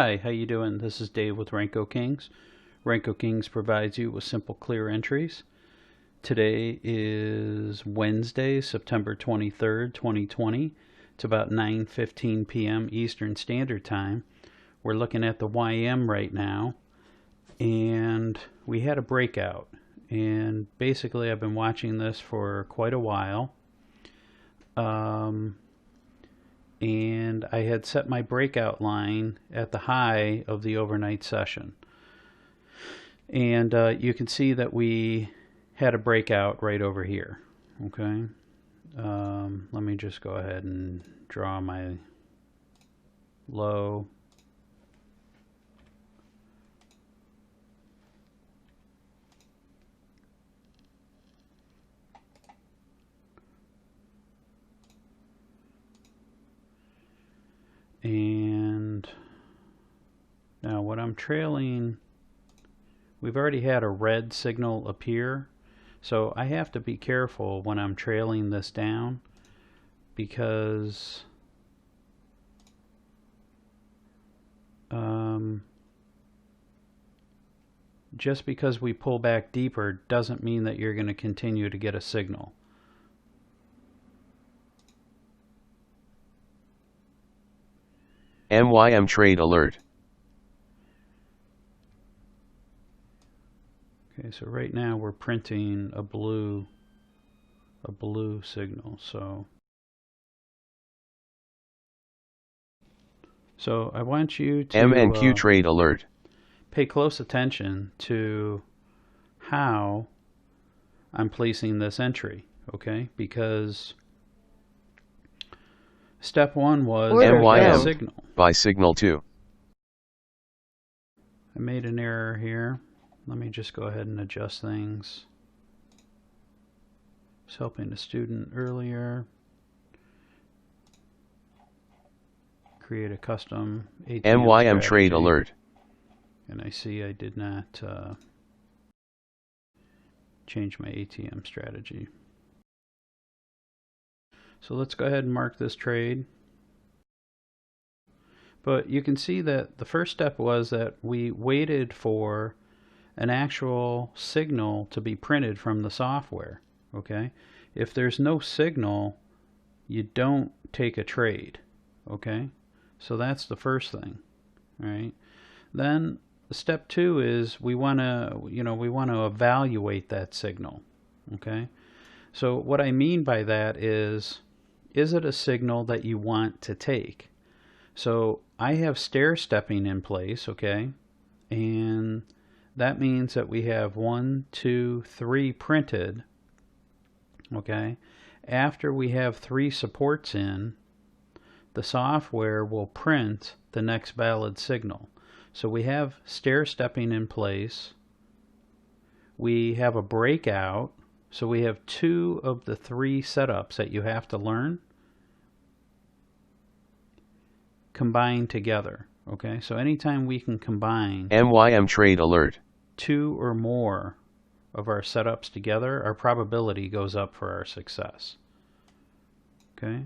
Hi, how you doing? This is Dave with Renko Kings. Renko Kings provides you with simple, clear entries. Today is Wednesday, September 23rd, 2020. It's about 9:15 p.m. Eastern Standard Time. We're looking at the YM right now, and we had a breakout. And basically, I've been watching this for quite a while. And I had set my breakout line at the high of the overnight session. And you can see that we had a breakout right over here. Okay. Let me just go ahead and draw my low. And now what I'm trailing, we've already had a red signal appear, so I have to be careful when I'm trailing this down, because just because we pull back deeper doesn't mean that you're going to continue to get a signal. MYM trade alert. Okay, so right now we're printing a blue signal. So I want you to MNQ trade alert. Pay close attention to how I'm placing this entry, okay? Because step one was MYM a signal. Buy signal 2. I made an error here. Let me just go ahead and adjust things. I was helping a student earlier create a custom ATM MYM strategy. trade alert. And I see I did not change my ATM strategy. So let's go ahead and mark this trade. But you can see that the first step was that we waited for an actual signal to be printed from the software. Okay? If there's no signal, you don't take a trade. Okay? So that's the first thing. Right? Then step 2 is we want to evaluate that signal. Okay? So what I mean by that is it a signal that you want to take? So I have stair stepping in place, okay? And that means that we have 1, 2, 3 printed, okay? After we have 3 supports in, the software will print the next valid signal. So we have stair stepping in place. We have a breakout. So we have 2 of the 3 setups that you have to learn combined together. Okay, so anytime we can combine MYM trade alert. 2 or more of our setups together, our probability goes up for our success. Okay,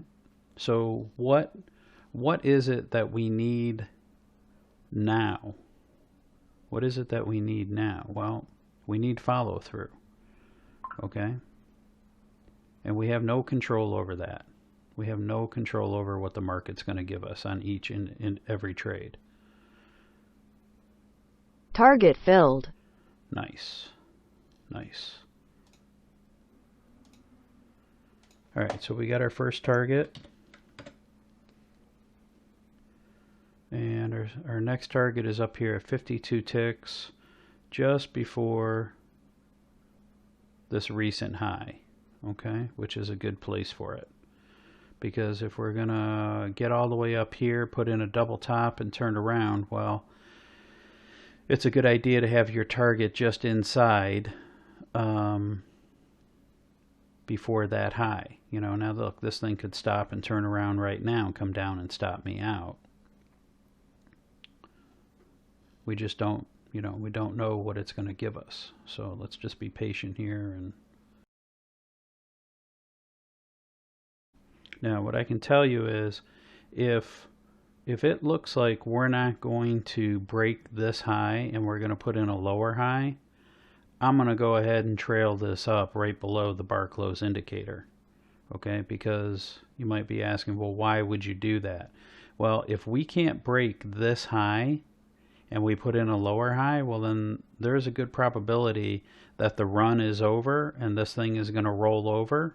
so what is it that we need now? What is it that we need now? Well, we need follow through. Okay, and we have no control over that. We have no control over what the market's going to give us on each and every trade. Target filled. Nice. Nice. All right, so we got our first target. And our next target is up here at 52 ticks, just before this recent high, okay, which is a good place for it. Because if we're going to get all the way up here, put in a double top and turn around, well, it's a good idea to have your target just inside before that high. You know, now look, this thing could stop and turn around right now and come down and stop me out. We just don't, we don't know what it's going to give us. So let's just be patient here. And now what I can tell you is if if it looks like we're not going to break this high and we're going to put in a lower high, I'm going to go ahead and trail this up right below the bar close indicator. Okay, because you might be asking, well, why would you do that? Well, if we can't break this high and we put in a lower high, well, then there's a good probability that the run is over and this thing is going to roll over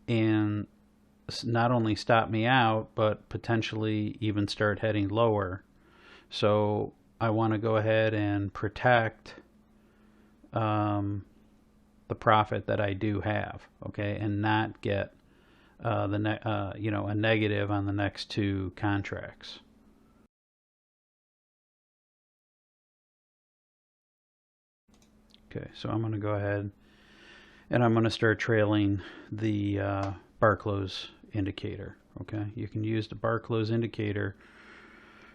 and not only stop me out, but potentially even start heading lower. So I want to go ahead and protect the profit that I do have, okay, and not get a negative on the next two contracts. Okay, so I'm going to go ahead and I'm going to start trailing the bar close indicator. Okay, you can use the bar close indicator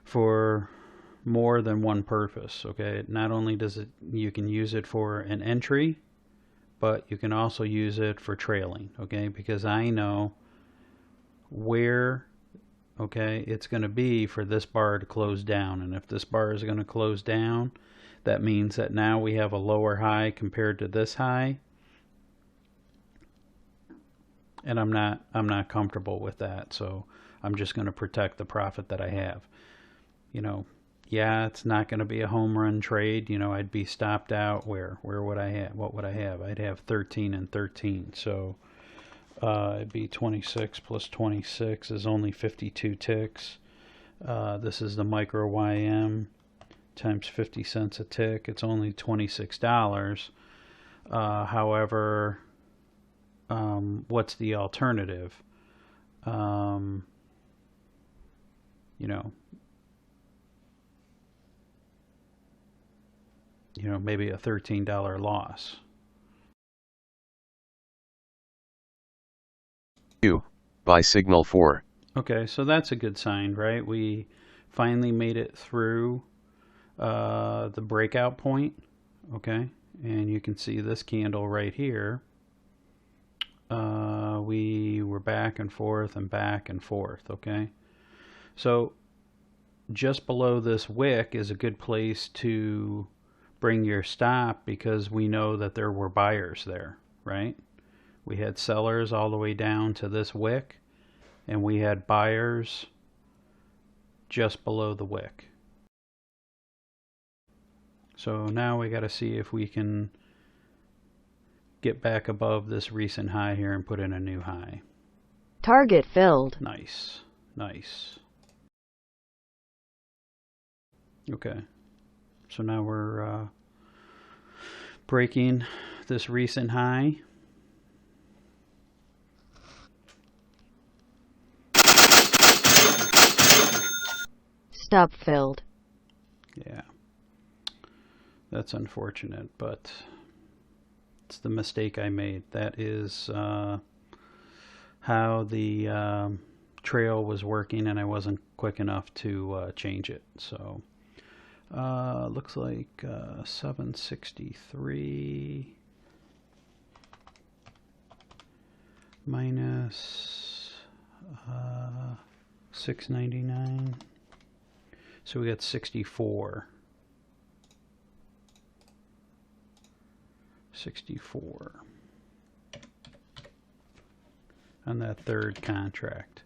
for more than one purpose. Okay, not only does it, you can use it for an entry, but you can also use it for trailing. Okay, because I know where, okay, it's going to be for this bar to close down, and if this bar is going to close down, that means that now we have a lower high compared to this high, and I'm not comfortable with that. So I'm just going to protect the profit that I have. Yeah, it's not going to be a home run trade. I'd be stopped out. Where would I have? What would I have? I'd have 13 and 13. So it'd be 26 plus 26 is only 52 ticks. This is the micro YM times 50 cents a tick. It's only $26. However, what's the alternative? Maybe a $13 loss. Buy signal 4. Okay, so that's a good sign, right? We finally made it through the breakout point. Okay, and you can see this candle right here. We were back and forth and back and forth. Okay, so just below this wick is a good place to bring your stop, because we know that there were buyers there, right? We had sellers all the way down to this wick, and we had buyers just below the wick. So now we got to see if we can get back above this recent high here and put in a new high. Target filled. Nice, nice. Okay, so now we're breaking this recent high. Stop filled. Yeah, that's unfortunate, but it's the mistake I made. That is how the trail was working, and I wasn't quick enough to change it. So looks like 763 minus 699. So we got 64. 64 on that third contract.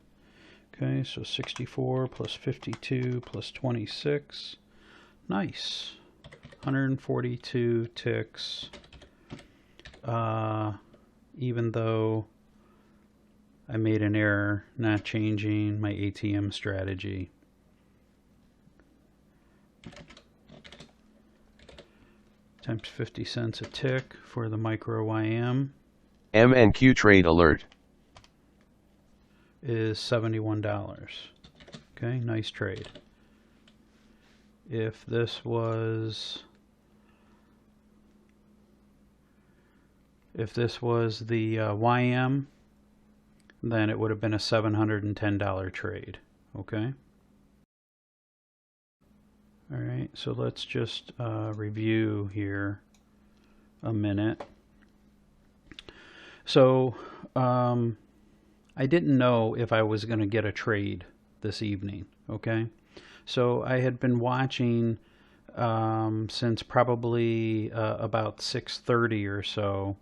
Okay, so 64 plus 52 plus 26. Nice. 142 ticks. Even though I made an error not changing my ATM strategy. Times 50 cents a tick for the micro YM. MNQ trade alert Is $71. Okay, nice trade. If this was the YM, then it would have been a $710 trade. Okay. All right, so let's just review here a minute. So I didn't know if I was going to get a trade this evening. Okay, so I had been watching since probably about 6:30 or so,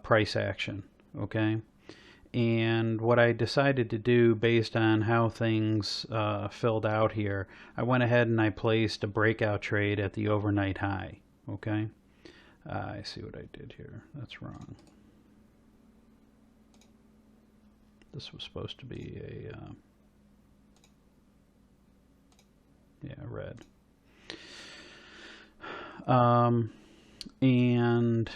price action. Okay, and what I decided to do based on how things filled out here, I went ahead and I placed a breakout trade at the overnight high. Okay, I see what I did here. That's wrong. This was supposed to be a yeah, red. And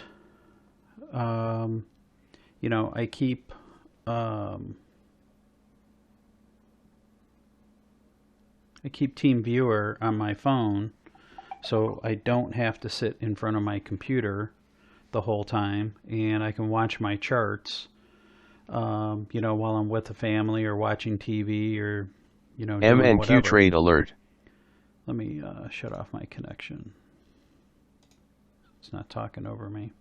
you know, I keep TeamViewer on my phone, so I don't have to sit in front of my computer the whole time, and I can watch my charts, you know, while I'm with the family or watching TV or, you know, doing MNQ whatever. trade alert. Let me shut off my connection. It's not talking over me.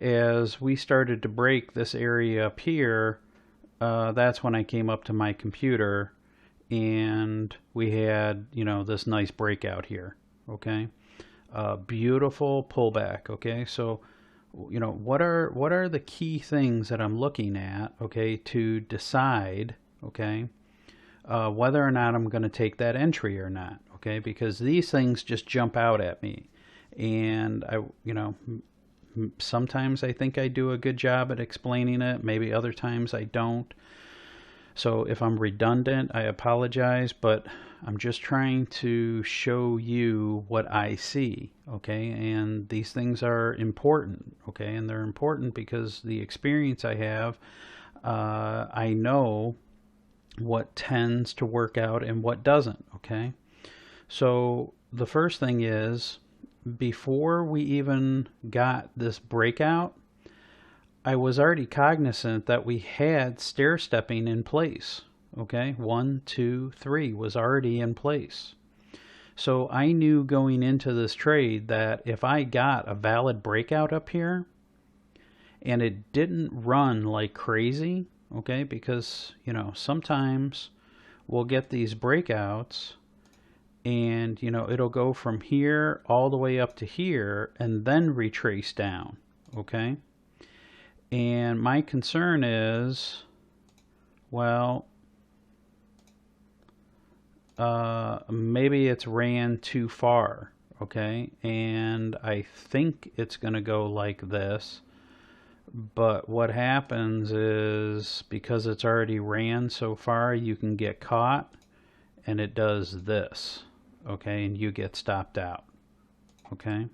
As we started to break this area up here, that's when I came up to my computer and we had, you know, this nice breakout here. Okay, beautiful pullback. Okay, so you know, what are the key things that I'm looking at, okay, to decide, okay, whether or not I'm going to take that entry or not, okay, because these things just jump out at me, and I, you know, sometimes I think I do a good job at explaining it, maybe other times I don't. So if I'm redundant, I apologize, but I'm just trying to show you what I see, okay? And these things are important, okay? And they're important because the experience I have, I know what tends to work out and what doesn't, okay? So the first thing is, before we even got this breakout, I was already cognizant that we had stair stepping in place. Okay, 1, 2, 3 was already in place. So I knew going into this trade that if I got a valid breakout up here and it didn't run like crazy, okay, because, you know, sometimes we'll get these breakouts and, you know, it'll go from here all the way up to here and then retrace down, okay? And my concern is, well, maybe it's ran too far, okay? And I think it's going to go like this. But what happens is, because it's already ran so far, you can get caught and it does this, okay? And you get stopped out, okay?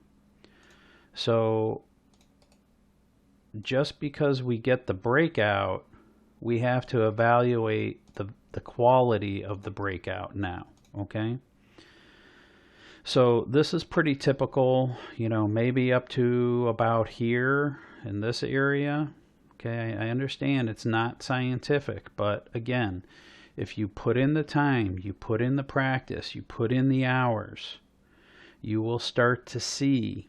So just because we get the breakout, we have to evaluate the quality of the breakout now, okay? So this is pretty typical, you know, maybe up to about here in this area, okay? I understand it's not scientific, but again, if you put in the time, you put in the practice, you put in the hours, you will start to see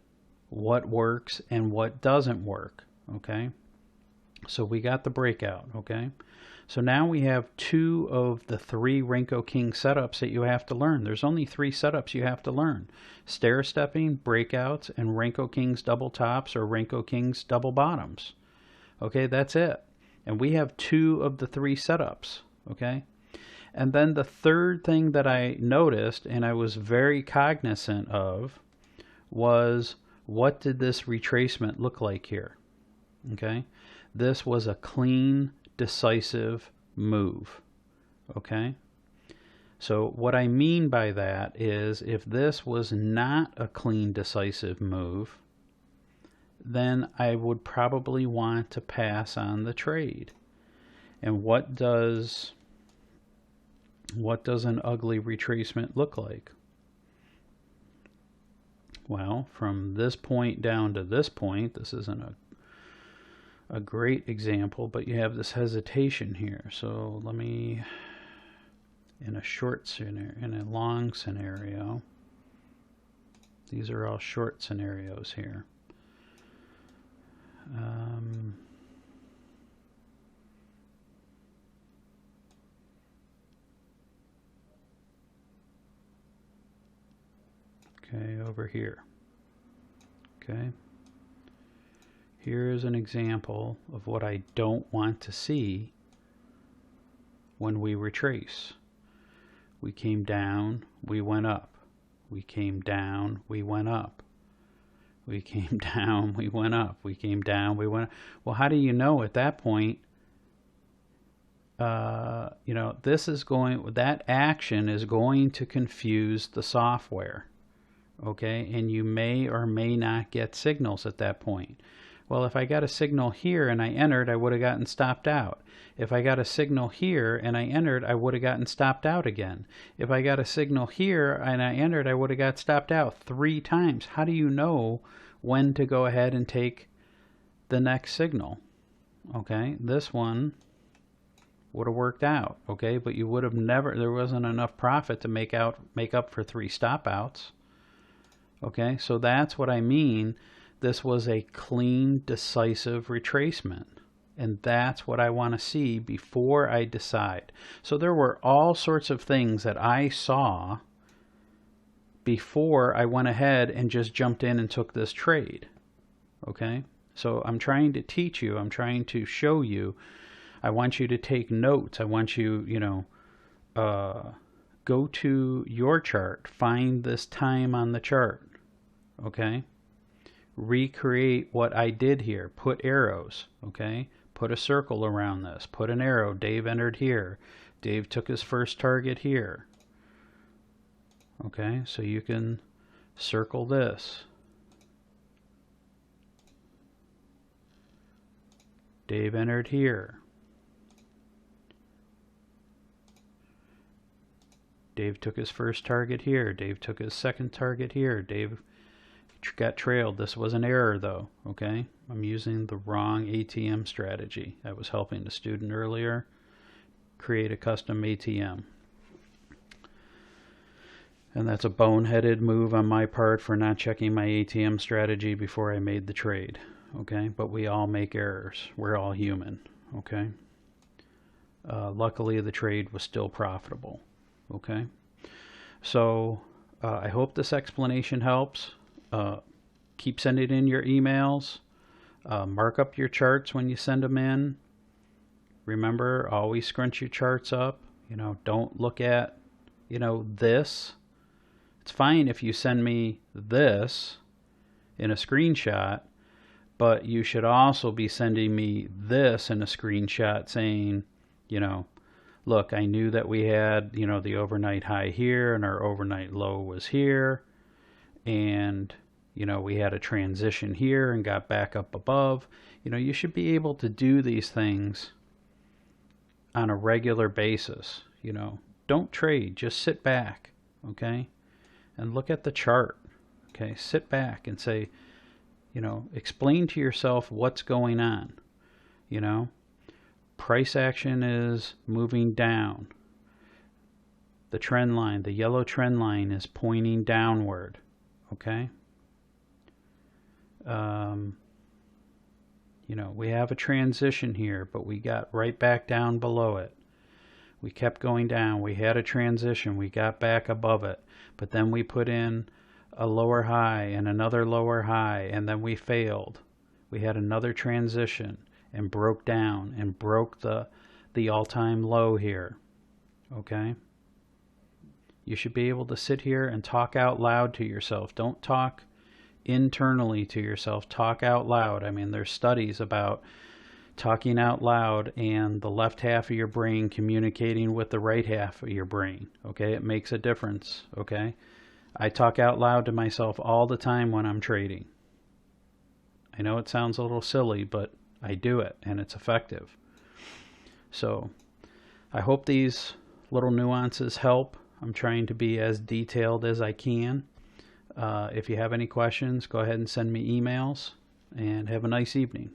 what works and what doesn't work. Okay, so we got the breakout. Okay, so now we have 2 of the 3 Renko Kings setups that you have to learn. There's only 3 setups you have to learn: stair stepping, breakouts, and Renko Kings double tops or Renko Kings double bottoms. Okay, that's it. And we have 2 of the 3 setups. Okay, and then the third thing that I noticed and I was very cognizant of was, what did this retracement look like here? Okay, this was a clean, decisive move. Okay, so what I mean by that is, if this was not a clean, decisive move, then I would probably want to pass on the trade. And what does an ugly retracement look like? Well, from this point down to this point, this isn't a great example, but you have this hesitation here. So let me, in a short scenario, in a long scenario, these are all short scenarios here. Okay, over here. Okay. Here's an example of what I don't want to see when we retrace. We came down, we went up. We came down, we went up. We came down, we went up. We came down, we went up. Well, how do you know at that point, you know, that action is going to confuse the software. Okay, and you may or may not get signals at that point. Well, if I got a signal here and I entered, I would have gotten stopped out. If I got a signal here and I entered, I would have gotten stopped out again. If I got a signal here and I entered, I would have got stopped out 3 times. How do you know when to go ahead and take the next signal? Okay, this one would have worked out. Okay, but you would have never, there wasn't enough profit to make up for 3 stop outs. Okay, so that's what I mean. This was a clean, decisive retracement. And that's what I want to see before I decide. So there were all sorts of things that I saw before I went ahead and just jumped in and took this trade. Okay, so I'm trying to teach you. I'm trying to show you. I want you to take notes. I want you, you know, go to your chart. Find this time on the chart. Okay, recreate what I did here. Put arrows. Okay, put a circle around this. Put an arrow. Dave entered here. Dave took his first target here. Okay, so you can circle this. Dave entered here. Dave took his first target here. Dave took his second target here. Dave got trailed. This was an error though. Okay, I'm using the wrong ATM strategy. I was helping the student earlier create a custom ATM, and that's a boneheaded move on my part for not checking my ATM strategy before I made the trade. Okay, but we all make errors. We're all human. Okay, luckily the trade was still profitable. Okay, so I hope this explanation helps. Keep sending in your emails. Mark up your charts when you send them in. Remember, always scrunch your charts up. You know, don't look at, you know, this. It's fine if you send me this in a screenshot, but you should also be sending me this in a screenshot saying, you know, look, I knew that we had, you know, the overnight high here and our overnight low was here, and you know, we had a transition here and got back up above. You know, you should be able to do these things on a regular basis. You know, don't trade, just sit back, okay, and look at the chart. Okay, sit back and say, you know, explain to yourself what's going on. You know, price action is moving down. The trend line, the yellow trend line, is pointing downward. Okay. You know, we have a transition here, but we got right back down below it. We kept going down. We had a transition. We got back above it, but then we put in a lower high and another lower high, and then we failed. We had another transition and broke down and broke the all-time low here. Okay? You should be able to sit here and talk out loud to yourself. Don't talk internally to yourself. Talk out loud. I mean, there's studies about talking out loud and the left half of your brain communicating with the right half of your brain. Okay, it makes a difference. Okay, I talk out loud to myself all the time when I'm trading. I know it sounds a little silly, but I do it and it's effective. So I hope these little nuances help. I'm trying to be as detailed as I can. If you have any questions, go ahead and send me emails, and have a nice evening.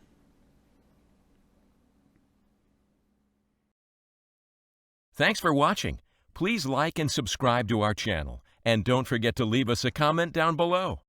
Thanks for watching. Please like and subscribe to our channel, and don't forget to leave us a comment down below.